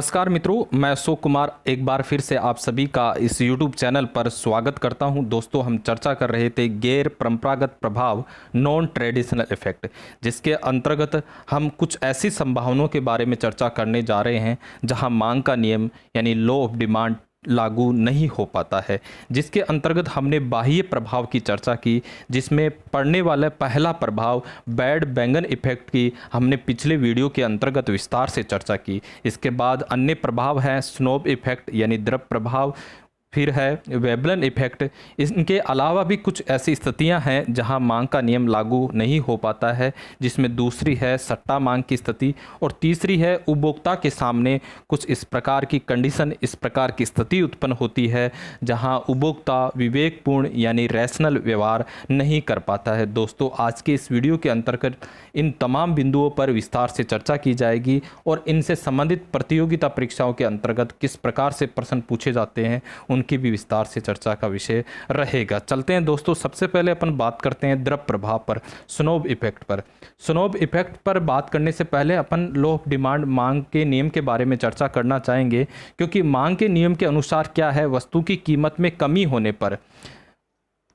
नमस्कार मित्रों, मैं अशोक कुमार एक बार फिर से आप सभी का इस YouTube चैनल पर स्वागत करता हूं। दोस्तों, हम चर्चा कर रहे थे गैर परंपरागत प्रभाव, नॉन ट्रेडिशनल इफेक्ट, जिसके अंतर्गत हम कुछ ऐसी संभावनाओं के बारे में चर्चा करने जा रहे हैं जहां मांग का नियम यानी लॉ ऑफ डिमांड लागू नहीं हो पाता है। जिसके अंतर्गत हमने बाह्य प्रभाव की चर्चा की, जिसमें पड़ने वाला पहला प्रभाव बैड बैंगन इफेक्ट की हमने पिछले वीडियो के अंतर्गत विस्तार से चर्चा की। इसके बाद अन्य प्रभाव हैं स्नोब इफेक्ट यानी द्रव प्रभाव, फिर है वेबलन इफेक्ट। इनके अलावा भी कुछ ऐसी स्थितियां हैं जहां मांग का नियम लागू नहीं हो पाता है, जिसमें दूसरी है सट्टा मांग की स्थिति और तीसरी है उपभोक्ता के सामने कुछ इस प्रकार की कंडीशन, इस प्रकार की स्थिति उत्पन्न होती है जहां उपभोक्ता विवेकपूर्ण यानी रैशनल व्यवहार नहीं कर पाता है। दोस्तों, आज के इस वीडियो के अंतर्गत इन तमाम बिंदुओं पर विस्तार से चर्चा की जाएगी और इनसे संबंधित प्रतियोगिता परीक्षाओं के अंतर्गत किस प्रकार से प्रश्न पूछे जाते हैं उनकी भी विस्तार से चर्चा का विषय रहेगा। चलते हैं दोस्तों, सबसे पहले अपन बात करते हैं द्रव प्रभाव पर, स्नोब इफेक्ट पर। स्नोब इफेक्ट पर बात करने से पहले अपन लॉ ऑफ डिमांड, मांग के नियम के बारे में चर्चा करना चाहेंगे, क्योंकि मांग के नियम के अनुसार क्या है, वस्तु की कीमत में कमी होने पर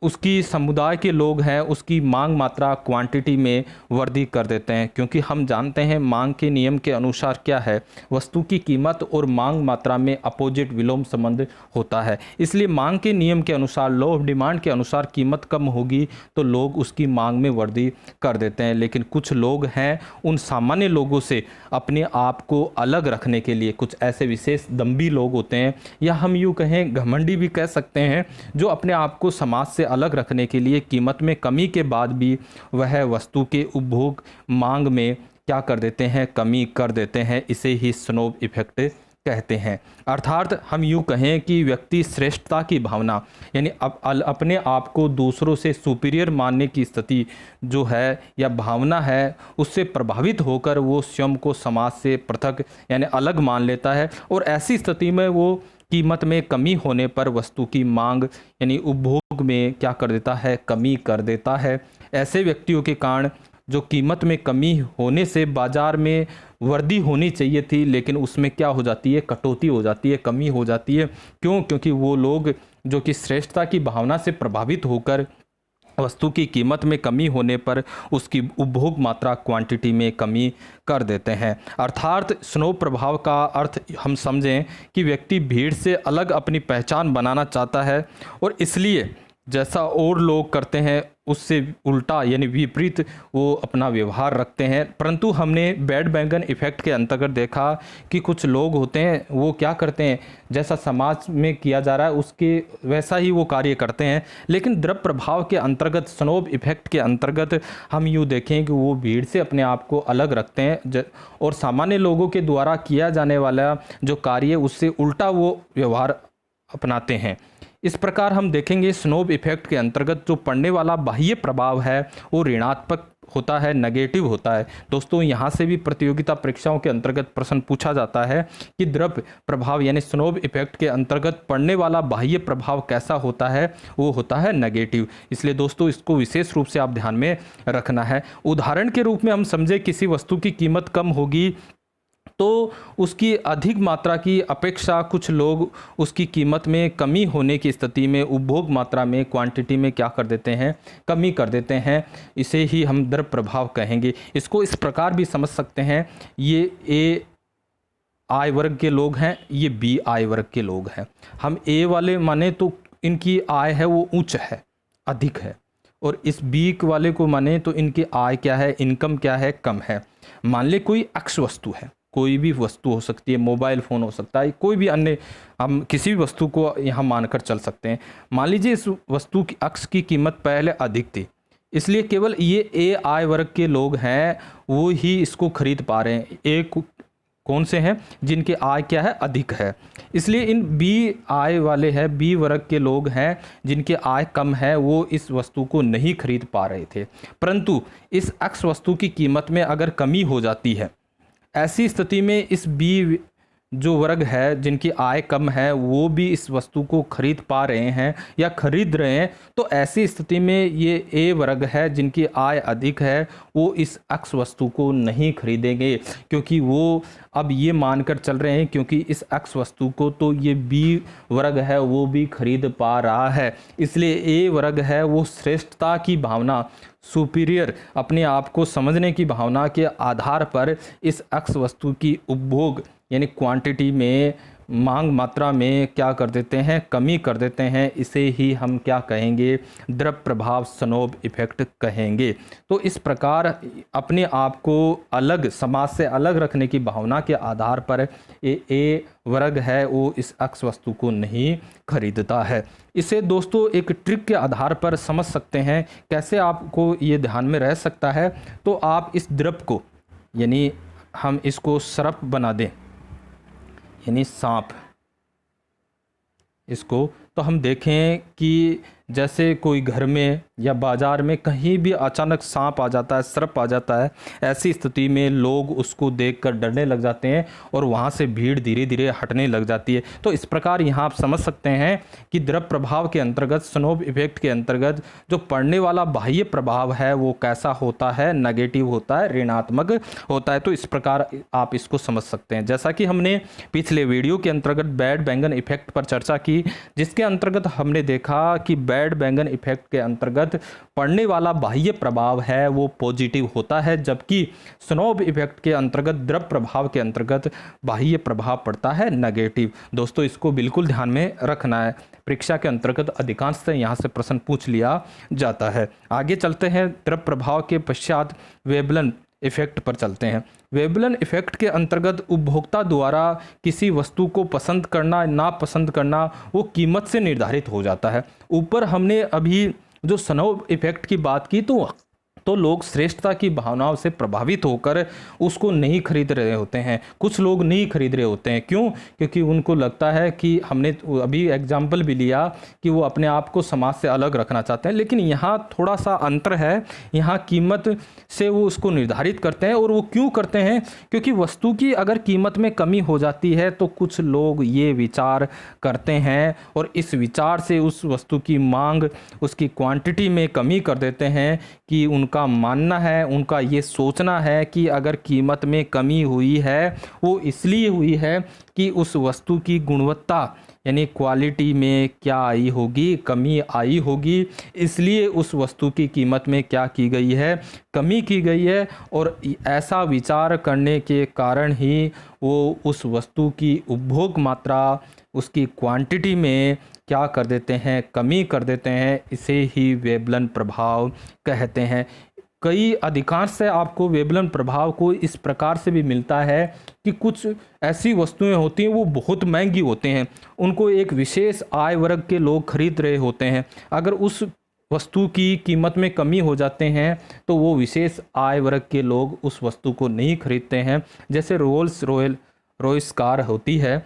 उसकी समुदाय के लोग हैं उसकी मांग मात्रा क्वांटिटी में वृद्धि कर देते हैं। क्योंकि हम जानते हैं मांग के नियम के अनुसार क्या है, वस्तु की कीमत और मांग मात्रा में अपोजिट विलोम संबंध होता है। इसलिए मांग के नियम के अनुसार, लॉ ऑफ डिमांड के अनुसार कीमत कम होगी तो लोग उसकी मांग में वृद्धि कर देते हैं। लेकिन कुछ लोग हैं, उन सामान्य लोगों से अपने आप को अलग रखने के लिए कुछ ऐसे विशेष दम्भी लोग होते हैं, या हम यूँ कहें घमंडी भी कह सकते हैं, जो अपने आप को समाज से अलग रखने के लिए कीमत में कमी के बाद भी वह वस्तु के उपभोग मांग में क्या कर देते हैं, कमी कर देते हैं। इसे ही स्नोब इफेक्ट कहते हैं। अर्थात हम यूँ कहें कि व्यक्ति श्रेष्ठता की भावना यानी अपने आप को दूसरों से सुपीरियर मानने की स्थिति जो है या भावना है, उससे प्रभावित होकर वो स्वयं को समाज से पृथक यानी अलग मान लेता है, और ऐसी स्थिति में वो कीमत में कमी होने पर वस्तु की मांग यानी उपभोग में क्या कर देता है, कमी कर देता है। ऐसे व्यक्तियों के कारण जो कीमत में कमी होने से बाजार में वृद्धि होनी चाहिए थी, लेकिन उसमें क्या हो जाती है, कटौती हो जाती है, कमी हो जाती है। क्यों? क्योंकि वो लोग जो कि श्रेष्ठता की भावना से प्रभावित होकर वस्तु की कीमत में कमी होने पर उसकी उपभोग मात्रा क्वांटिटी में कमी कर देते हैं। अर्थात स्नोब प्रभाव का अर्थ हम समझें कि व्यक्ति भीड़ से अलग अपनी पहचान बनाना चाहता है और इसलिए जैसा और लोग करते हैं उससे उल्टा यानी विपरीत वो अपना व्यवहार रखते हैं। परंतु हमने बैड बैंगन इफेक्ट के अंतर्गत देखा कि कुछ लोग होते हैं वो क्या करते हैं, जैसा समाज में किया जा रहा है उसके वैसा ही वो कार्य करते हैं। लेकिन द्रव प्रभाव के अंतर्गत, स्नोब इफेक्ट के अंतर्गत हम यूँ देखें कि वो भीड़ से अपने आप को अलग रखते हैं और सामान्य लोगों के द्वारा किया जाने वाला जो कार्य उससे उल्टा वो व्यवहार अपनाते हैं। इस प्रकार हम देखेंगे स्नोब इफेक्ट के अंतर्गत जो पड़ने वाला बाह्य प्रभाव है वो ऋणात्मक होता है, नेगेटिव होता है। दोस्तों, यहाँ से भी प्रतियोगिता परीक्षाओं के अंतर्गत प्रश्न पूछा जाता है कि द्रव प्रभाव यानी स्नोब इफेक्ट के अंतर्गत पड़ने वाला बाह्य प्रभाव कैसा होता है, वो होता है नेगेटिव। इसलिए दोस्तों, इसको विशेष रूप से आप ध्यान में रखना है। उदाहरण के रूप में हम समझे किसी वस्तु की कीमत कम होगी तो उसकी अधिक मात्रा की अपेक्षा कुछ लोग उसकी कीमत में कमी होने की स्थिति में उपभोग मात्रा में, क्वांटिटी में क्या कर देते हैं, कमी कर देते हैं। इसे ही हम द्रव प्रभाव कहेंगे। इसको इस प्रकार भी समझ सकते हैं, ये ए आय वर्ग के लोग हैं, ये बी आय वर्ग के लोग हैं। हम ए वाले माने तो इनकी आय है वो उच्च है, अधिक है, और इस बी वाले को माने तो इनकी आय क्या है, इनकम क्या है, कम है। मान ले कोई अक्ष वस्तु है, कोई भी वस्तु हो सकती है, मोबाइल फ़ोन हो सकता है, कोई भी अन्य, हम किसी भी वस्तु को यहाँ मानकर चल सकते हैं। मान लीजिए इस वस्तु की अक्ष की कीमत पहले अधिक थी, इसलिए केवल ये ए आय वर्ग के लोग हैं वो ही इसको खरीद पा रहे हैं। ए कौन से हैं, जिनकी आय क्या है, अधिक है। इसलिए इन बी आय वाले हैं, बी वर्ग के लोग हैं जिनकी आय कम है, वो इस वस्तु को नहीं खरीद पा रहे थे। परंतु इस अक्ष वस्तु की कीमत में अगर कमी हो जाती है, ऐसी स्थिति में इस बी जो वर्ग है जिनकी आय कम है वो भी इस वस्तु को खरीद पा रहे हैं या खरीद रहे हैं, तो ऐसी स्थिति में ये ए वर्ग है जिनकी आय अधिक है वो इस एक्स वस्तु को नहीं खरीदेंगे, क्योंकि वो अब ये मानकर चल रहे हैं क्योंकि इस एक्स वस्तु को तो ये बी वर्ग है वो भी खरीद पा रहा है। इसलिए ए वर्ग है वो श्रेष्ठता की भावना, सुपीरियर, अपने आप को समझने की भावना के आधार पर इस एक्स वस्तु की उपभोग यानी क्वांटिटी में, मांग मात्रा में क्या कर देते हैं, कमी कर देते हैं। इसे ही हम क्या कहेंगे, द्रव प्रभाव स्नोब इफेक्ट कहेंगे। तो इस प्रकार अपने आप को अलग, समाज से अलग रखने की भावना के आधार पर ए वर्ग है वो इस एक्स वस्तु को नहीं खरीदता है। इसे दोस्तों एक ट्रिक के आधार पर समझ सकते हैं, कैसे आपको ये ध्यान में रह सकता है। तो आप इस द्रव को, यानी हम इसको सर्प बना दें, यानी सांप, इसको तो हम देखें कि जैसे कोई घर में या बाज़ार में कहीं भी अचानक सांप आ जाता है, सर्प आ जाता है, ऐसी स्थिति में लोग उसको देखकर डरने लग जाते हैं और वहाँ से भीड़ धीरे धीरे हटने लग जाती है। तो इस प्रकार यहाँ आप समझ सकते हैं कि द्रव प्रभाव के अंतर्गत, स्नोब इफेक्ट के अंतर्गत जो पड़ने वाला बाह्य प्रभाव है वो कैसा होता है, नेगेटिव होता है, ऋणात्मक होता है। तो इस प्रकार आप इसको समझ सकते हैं। जैसा कि हमने पिछले वीडियो के अंतर्गत बैड बैंगन इफेक्ट पर चर्चा की, जिसके अंतर्गत हमने देखा कि बैड बैंगन इफेक्ट के अंतर्गत पड़ने वाला बाह्य प्रभाव है वो पॉजिटिव होता है, जबकि स्नोब इफेक्ट के अंतर्गत, द्रव प्रभाव के अंतर्गत बाह्य प्रभाव पड़ता है नेगेटिव। दोस्तों इसको बिल्कुल ध्यान में रखना है, परीक्षा के अंतर्गत अधिकांश से यहाँ से प्रश्न पूछ लिया जाता है। आगे चलते हैं, द्रव प्रभाव के पश्चात वेबलन इफेक्ट पर चलते हैं। वेबलन इफेक्ट के अंतर्गत उपभोक्ता द्वारा किसी वस्तु को पसंद करना ना पसंद करना वो कीमत से निर्धारित हो जाता है। ऊपर हमने अभी जो स्नोब इफेक्ट की बात की तो लोग श्रेष्ठता की भावनाओं से प्रभावित होकर उसको नहीं खरीद रहे होते हैं। कुछ लोग नहीं खरीद रहे होते हैं, क्यों? क्योंकि उनको लगता है कि हमने अभी एग्जाम्पल भी लिया कि वो अपने आप को समाज से अलग रखना चाहते हैं, लेकिन यहाँ थोड़ा सा अंतर है। यहाँ कीमत से वो उसको निर्धारित करते हैं, और वो क्यों करते हैं? क्योंकि वस्तु की अगर कीमत में कमी हो जाती है तो कुछ लोग ये विचार करते हैं और इस विचार से उस वस्तु की मांग, उसकी क्वांटिटी में कमी कर देते हैं कि उनका मानना है, उनका ये सोचना है कि अगर कीमत में कमी हुई है वो इसलिए हुई है कि उस वस्तु की गुणवत्ता यानी क्वालिटी में क्या आई होगी, कमी आई होगी, इसलिए उस वस्तु की कीमत में क्या की गई है, कमी की गई है। और ऐसा विचार करने के कारण ही वो उस वस्तु की उपभोग मात्रा, उसकी क्वांटिटी में क्या कर देते हैं, कमी कर देते हैं। इसे ही वेबलन प्रभाव कहते हैं। कई अधिकांश से आपको वेबलन प्रभाव को इस प्रकार से भी मिलता है कि कुछ ऐसी वस्तुएं होती हैं वो बहुत महंगी होती हैं, उनको एक विशेष आय वर्ग के लोग खरीद रहे होते हैं। अगर उस वस्तु की कीमत में कमी हो जाते हैं तो वो विशेष आय वर्ग के लोग उस वस्तु को नहीं खरीदते हैं। जैसे रोल्स कार होती है,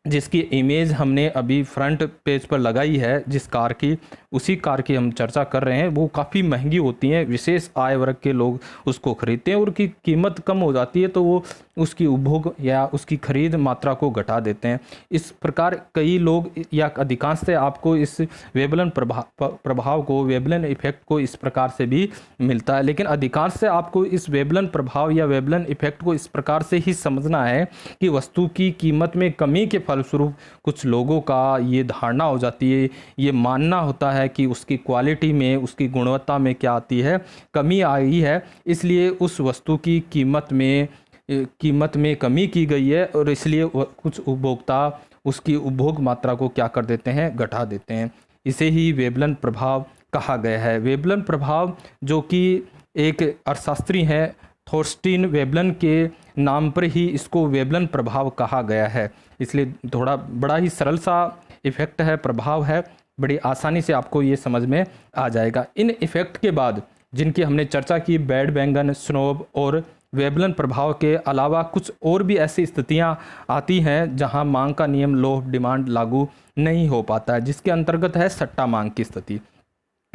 जिसकी इमेज हमने अभी फ्रंट पेज पर लगाई है, जिस कार की, उसी कार की हम चर्चा कर रहे हैं। वो काफ़ी महंगी होती हैं, विशेष आय वर्ग के लोग उसको खरीदते हैं, और उसकी कीमत कम हो जाती है तो वो उसकी उपभोग या उसकी खरीद मात्रा को घटा देते हैं। इस प्रकार कई लोग या अधिकांश से आपको इस वेबलन प्रभाव को, वेबलन इफेक्ट को इस प्रकार से भी मिलता है। लेकिन अधिकांश से आपको इस वेबलन प्रभाव या वेबलन इफेक्ट को इस प्रकार से ही समझना है कि वस्तु की कीमत में कमी के फलस्वरूप कुछ लोगों का ये धारणा हो जाती है, ये मानना होता है कि उसकी क्वालिटी में, उसकी गुणवत्ता में क्या आती है, कमी आई है, इसलिए उस वस्तु की कीमत में कमी की गई है, और इसलिए कुछ उपभोक्ता उसकी उपभोग मात्रा को क्या कर देते हैं, घटा देते हैं। इसे ही वेबलन प्रभाव कहा गया है। वेबलन प्रभाव जो कि एक अर्थशास्त्री हैं, थॉर्स्टीन वेबलन के नाम पर ही इसको वेबलन प्रभाव कहा गया है। इसलिए थोड़ा बड़ा ही सरल सा इफेक्ट है, प्रभाव है, बड़ी आसानी से आपको ये समझ में आ जाएगा। इन इफेक्ट के बाद जिनकी हमने चर्चा की, बैड बैंगन, स्नोब और वेबलन प्रभाव के अलावा कुछ और भी ऐसी स्थितियां आती हैं जहां मांग का नियम, लॉ ऑफ डिमांड लागू नहीं हो पाता है, जिसके अंतर्गत है सट्टा मांग की स्थिति।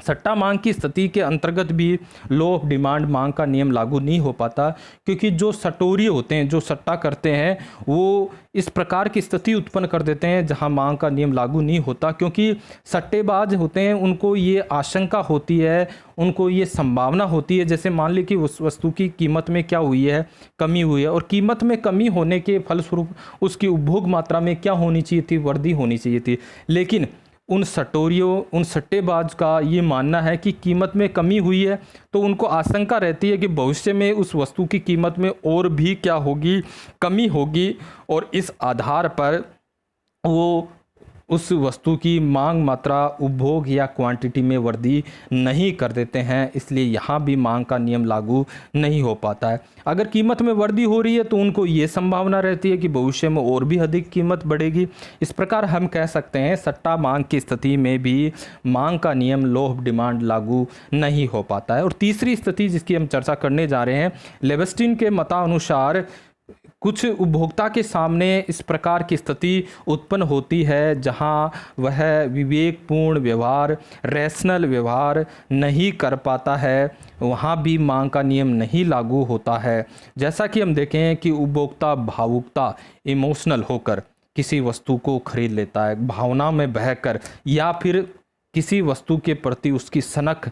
सट्टा मांग की स्थिति के अंतर्गत भी लॉ ऑफ डिमांड मांग का नियम लागू नहीं हो पाता, क्योंकि जो सटोरिये होते हैं, जो सट्टा करते हैं, वो इस प्रकार की स्थिति उत्पन्न कर देते हैं जहां मांग का नियम लागू नहीं होता। क्योंकि सट्टेबाज होते हैं, उनको ये आशंका होती है, उनको ये संभावना होती है, जैसे मान ली कि उस वस्तु की कीमत में क्या हुई है, कमी हुई है, और कीमत में कमी होने के फलस्वरूप उसकी उपभोग मात्रा में क्या होनी चाहिए थी, वृद्धि होनी चाहिए थी। लेकिन उन सटोरियों, उन सट्टेबाज का ये मानना है कि कीमत में कमी हुई है, तो उनको आशंका रहती है कि भविष्य में उस वस्तु की कीमत में और भी क्या होगी, कमी होगी, और इस आधार पर वो उस वस्तु की मांग मात्रा, उपभोग या क्वांटिटी में वृद्धि नहीं कर देते हैं। इसलिए यहाँ भी मांग का नियम लागू नहीं हो पाता है। अगर कीमत में वृद्धि हो रही है तो उनको ये संभावना रहती है कि भविष्य में और भी अधिक कीमत बढ़ेगी। इस प्रकार हम कह सकते हैं सट्टा मांग की स्थिति में भी मांग का नियम लॉ ऑफ डिमांड लागू नहीं हो पाता है। और तीसरी स्थिति जिसकी हम चर्चा करने जा रहे हैं, लेविस्टिन के मतानुसार कुछ उपभोक्ता के सामने इस प्रकार की स्थिति उत्पन्न होती है जहां वह विवेकपूर्ण व्यवहार, रैशनल व्यवहार नहीं कर पाता है, वहां भी मांग का नियम नहीं लागू होता है। जैसा कि हम देखें कि उपभोक्ता भावुकता, इमोशनल होकर किसी वस्तु को खरीद लेता है, भावना में बहकर, या फिर किसी वस्तु के प्रति उसकी सनक,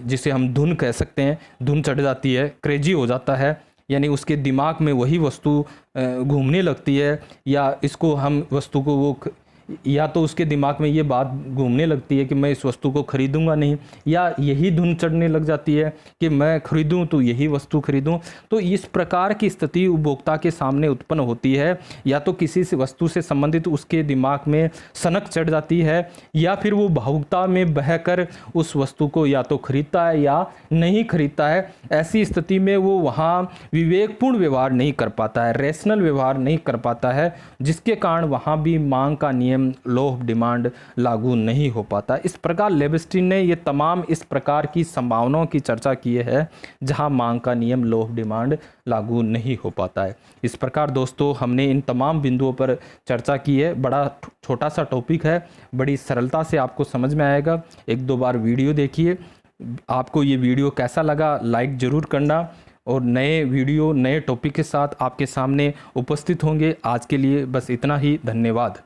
जिसे हम धुन कह सकते हैं, धुन चढ़ जाती है, क्रेजी हो जाता है, यानी उसके दिमाग में वही वस्तु घूमने लगती है, या इसको हम वस्तु को वो, या तो उसके दिमाग में ये बात घूमने लगती है कि मैं इस वस्तु को खरीदूंगा नहीं, या यही धुन चढ़ने लग जाती है कि मैं खरीदूं तो यही वस्तु खरीदूं। तो इस प्रकार की स्थिति उपभोक्ता के सामने उत्पन्न होती है, या तो किसी से वस्तु से संबंधित उसके दिमाग में सनक चढ़ जाती है, या फिर वो भावुकता में बहकर उस वस्तु को या तो खरीदता है या नहीं खरीदता है। ऐसी स्थिति में वो वहाँ विवेकपूर्ण व्यवहार नहीं कर पाता है, रैशनल व्यवहार नहीं कर पाता है, जिसके कारण वहाँ भी मांग का नियम लॉ ऑफ डिमांड लागू नहीं हो पाता। इस प्रकार लेविस्टिन ने ये तमाम इस प्रकार की संभावनाओं की चर्चा की है जहां मांग का नियम लॉ ऑफ डिमांड लागू नहीं हो पाता है। इस प्रकार दोस्तों हमने इन तमाम बिंदुओं पर चर्चा की है। बड़ा छोटा सा टॉपिक है, बड़ी सरलता से आपको समझ में आएगा। एक दो बार वीडियो देखिए। आपको ये वीडियो कैसा लगा लाइक ज़रूर करना, और नए वीडियो, नए टॉपिक के साथ आपके सामने उपस्थित होंगे। आज के लिए बस इतना ही। धन्यवाद।